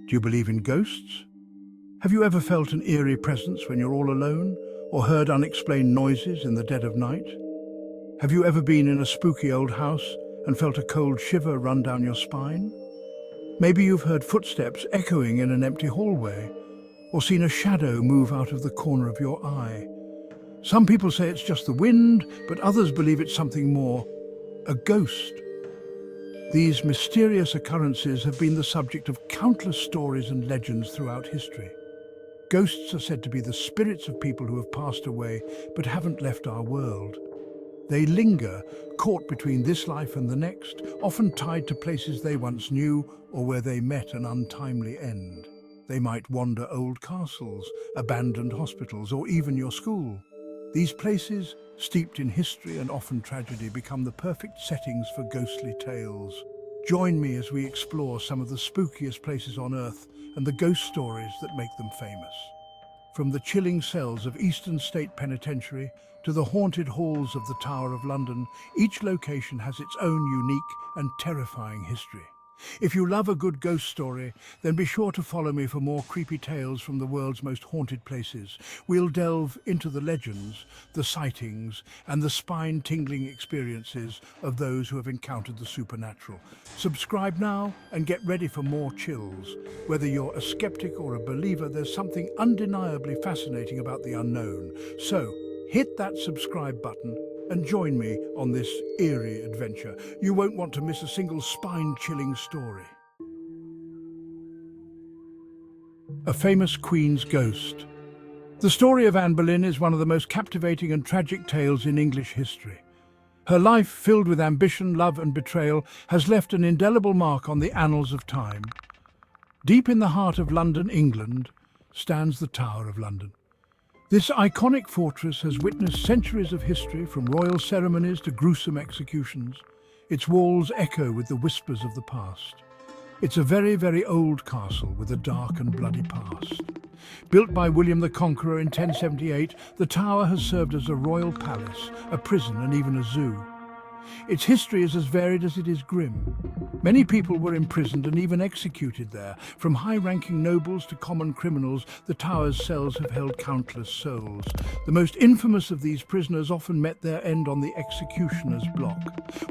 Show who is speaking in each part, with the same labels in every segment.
Speaker 1: Do you believe in ghosts? Have you ever felt an eerie presence when you're all alone, or heard unexplained noises in the dead of night? Have you ever been in a spooky old house and felt a cold shiver run down your spine? Maybe you've heard footsteps echoing in an empty hallway, or seen a shadow move out of the corner of your eye. Some people say it's just the wind, but others believe it's something more, a ghost. These mysterious occurrences have been the subject of countless stories and legends throughout history. Ghosts are said to be the spirits of people who have passed away but haven't left our world. They linger, caught between this life and the next, often tied to places they once knew or where they met an untimely end. They might wander old castles, abandoned hospitals, or even your school. These places, steeped in history and often tragedy, become the perfect settings for ghostly tales. Join me as we explore some of the spookiest places on Earth and the ghost stories that make them famous. From the chilling cells of Eastern State Penitentiary to the haunted halls of the Tower of London, each location has its own unique and terrifying history. If you love a good ghost story, then be sure to follow me for more creepy tales from the world's most haunted places. We'll delve into the legends, the sightings, and the spine-tingling experiences of those who have encountered the supernatural. Subscribe now and get ready for more chills. Whether you're a skeptic or a believer, there's something undeniably fascinating about the unknown. So, hit that subscribe button and join me on this eerie adventure. You won't want to miss a single spine-chilling story. A famous Queen's ghost. The story of Anne Boleyn is one of the most captivating and tragic tales in English history. Her life, filled with ambition, love and betrayal, has left an indelible mark on the annals of time. Deep in the heart of London, England, stands the Tower of London. This iconic fortress has witnessed centuries of history, from royal ceremonies to gruesome executions. Its walls echo with the whispers of the past. It's a very, very old castle with a dark and bloody past. Built by William the Conqueror in 1078, the tower has served as a royal palace, a prison and even a zoo. Its history is as varied as it is grim. Many people were imprisoned and even executed there. From high-ranking nobles to common criminals, the tower's cells have held countless souls. The most infamous of these prisoners often met their end on the executioner's block.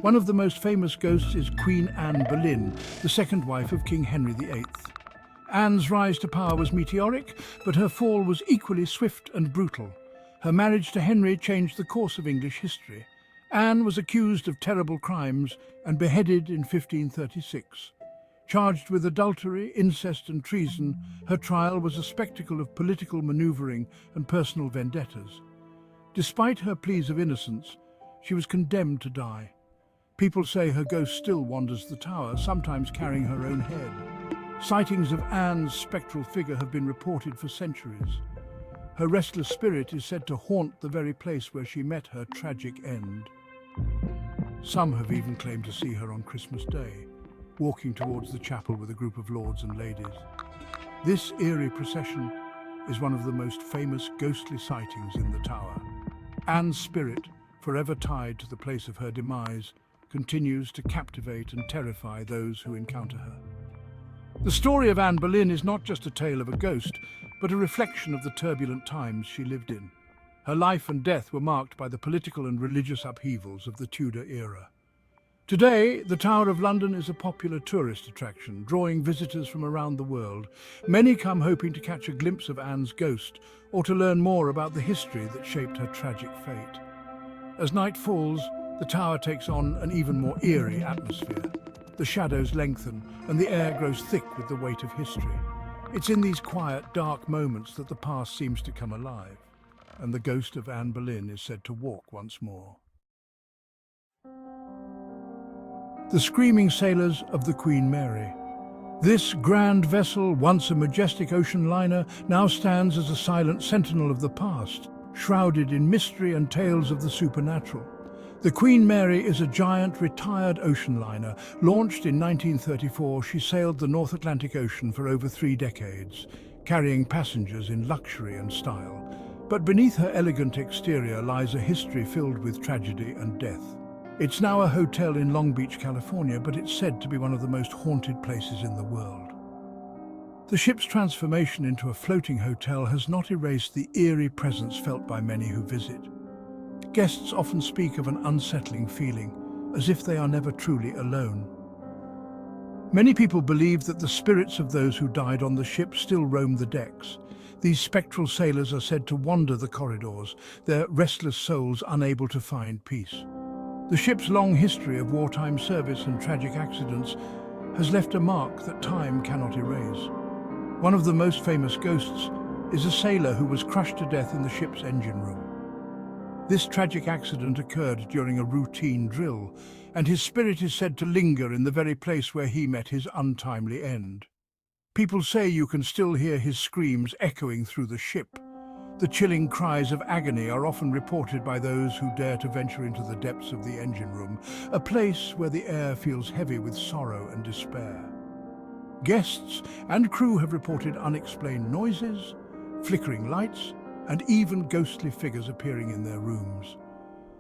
Speaker 1: One of the most famous ghosts is Queen Anne Boleyn, the second wife of King Henry VIII. Anne's rise to power was meteoric, but her fall was equally swift and brutal. Her marriage to Henry changed the course of English history. Anne was accused of terrible crimes and beheaded in 1536. Charged with adultery, incest and treason, her trial was a spectacle of political maneuvering and personal vendettas. Despite her pleas of innocence, she was condemned to die. People say her ghost still wanders the tower, sometimes carrying her own head. Sightings of Anne's spectral figure have been reported for centuries. Her restless spirit is said to haunt the very place where she met her tragic end. Some have even claimed to see her on Christmas Day, walking towards the chapel with a group of lords and ladies. This eerie procession is one of the most famous ghostly sightings in the tower. Anne's spirit, forever tied to the place of her demise, continues to captivate and terrify those who encounter her. The story of Anne Boleyn is not just a tale of a ghost, but a reflection of the turbulent times she lived in. Her life and death were marked by the political and religious upheavals of the Tudor era. Today, the Tower of London is a popular tourist attraction, drawing visitors from around the world. Many come hoping to catch a glimpse of Anne's ghost or to learn more about the history that shaped her tragic fate. As night falls, the tower takes on an even more eerie atmosphere. The shadows lengthen and the air grows thick with the weight of history. It's in these quiet, dark moments that the past seems to come alive, and the ghost of Anne Boleyn is said to walk once more. The screaming sailors of the Queen Mary. This grand vessel, once a majestic ocean liner, now stands as a silent sentinel of the past, shrouded in mystery and tales of the supernatural. The Queen Mary is a giant retired ocean liner. Launched in 1934, she sailed the North Atlantic Ocean for over 3 decades, carrying passengers in luxury and style. But beneath her elegant exterior lies a history filled with tragedy and death. It's now a hotel in Long Beach, California, but it's said to be one of the most haunted places in the world. The ship's transformation into a floating hotel has not erased the eerie presence felt by many who visit. Guests often speak of an unsettling feeling, as if they are never truly alone. Many people believe that the spirits of those who died on the ship still roam the decks. These spectral sailors are said to wander the corridors, their restless souls unable to find peace. The ship's long history of wartime service and tragic accidents has left a mark that time cannot erase. One of the most famous ghosts is a sailor who was crushed to death in the ship's engine room. This tragic accident occurred during a routine drill, and his spirit is said to linger in the very place where he met his untimely end. People say you can still hear his screams echoing through the ship. The chilling cries of agony are often reported by those who dare to venture into the depths of the engine room, a place where the air feels heavy with sorrow and despair. Guests and crew have reported unexplained noises, flickering lights, and even ghostly figures appearing in their rooms.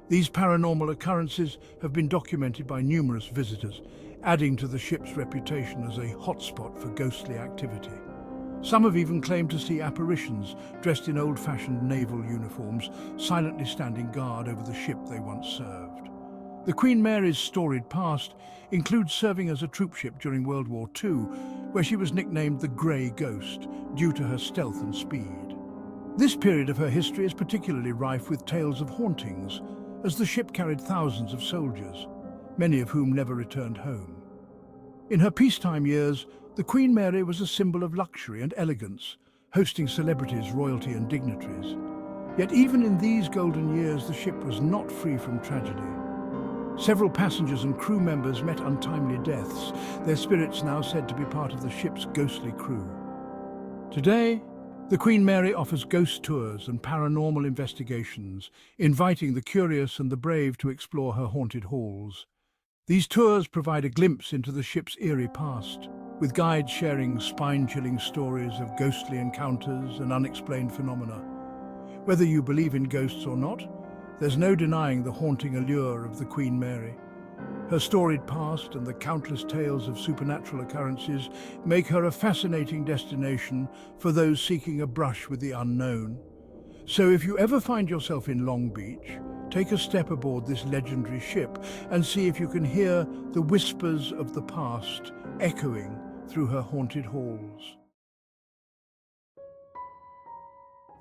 Speaker 1: These paranormal occurrences have been documented by numerous visitors, adding to the ship's reputation as a hotspot for ghostly activity. Some have even claimed to see apparitions dressed in old-fashioned naval uniforms, silently standing guard over the ship they once served. The Queen Mary's storied past includes serving as a troopship during World War II, where she was nicknamed the Grey Ghost due to her stealth and speed. This period of her history is particularly rife with tales of hauntings, as the ship carried thousands of soldiers, many of whom never returned home. In her peacetime years, the Queen Mary was a symbol of luxury and elegance, hosting celebrities, royalty and dignitaries. Yet even in these golden years, the ship was not free from tragedy. Several passengers and crew members met untimely deaths, their spirits now said to be part of the ship's ghostly crew. Today, the Queen Mary offers ghost tours and paranormal investigations, inviting the curious and the brave to explore her haunted halls. These tours provide a glimpse into the ship's eerie past, with guides sharing spine-chilling stories of ghostly encounters and unexplained phenomena. Whether you believe in ghosts or not, there's no denying the haunting allure of the Queen Mary. Her storied past and the countless tales of supernatural occurrences make her a fascinating destination for those seeking a brush with the unknown. So if you ever find yourself in Long Beach, take a step aboard this legendary ship and see if you can hear the whispers of the past echoing through her haunted halls.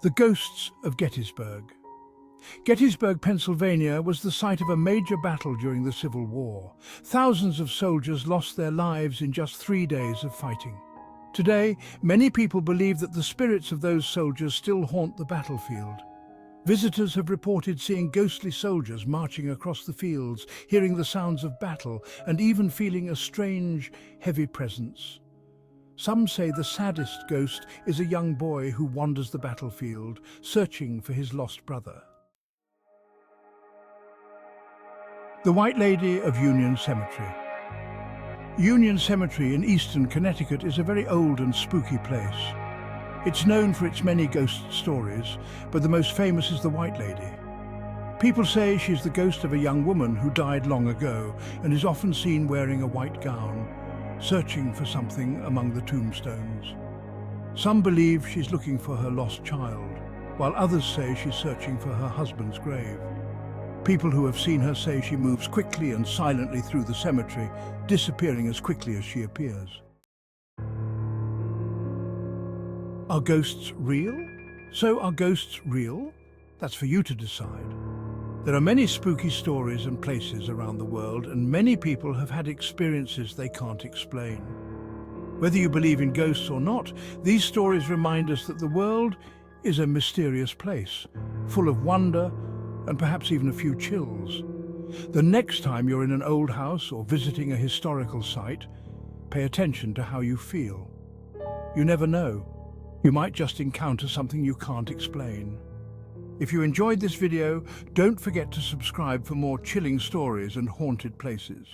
Speaker 1: The Ghosts of Gettysburg. Gettysburg, Pennsylvania was the site of a major battle during the Civil War. Thousands of soldiers lost their lives in just 3 days of fighting. Today, many people believe that the spirits of those soldiers still haunt the battlefield. Visitors have reported seeing ghostly soldiers marching across the fields, hearing the sounds of battle, and even feeling a strange, heavy presence. Some say the saddest ghost is a young boy who wanders the battlefield, searching for his lost brother. The White Lady of Union Cemetery. Union Cemetery in eastern Connecticut is a very old and spooky place. It's known for its many ghost stories, but the most famous is the White Lady. People say she's the ghost of a young woman who died long ago and is often seen wearing a white gown, searching for something among the tombstones. Some believe she's looking for her lost child, while others say she's searching for her husband's grave. People who have seen her say she moves quickly and silently through the cemetery, disappearing as quickly as she appears. Are ghosts real? So are ghosts real? That's for you to decide. There are many spooky stories and places around the world, and many people have had experiences they can't explain. Whether you believe in ghosts or not, these stories remind us that the world is a mysterious place, full of wonder and perhaps even a few chills. The next time you're in an old house or visiting a historical site, pay attention to how you feel. You never know. You might just encounter something you can't explain. If you enjoyed this video, don't forget to subscribe for more chilling stories and haunted places.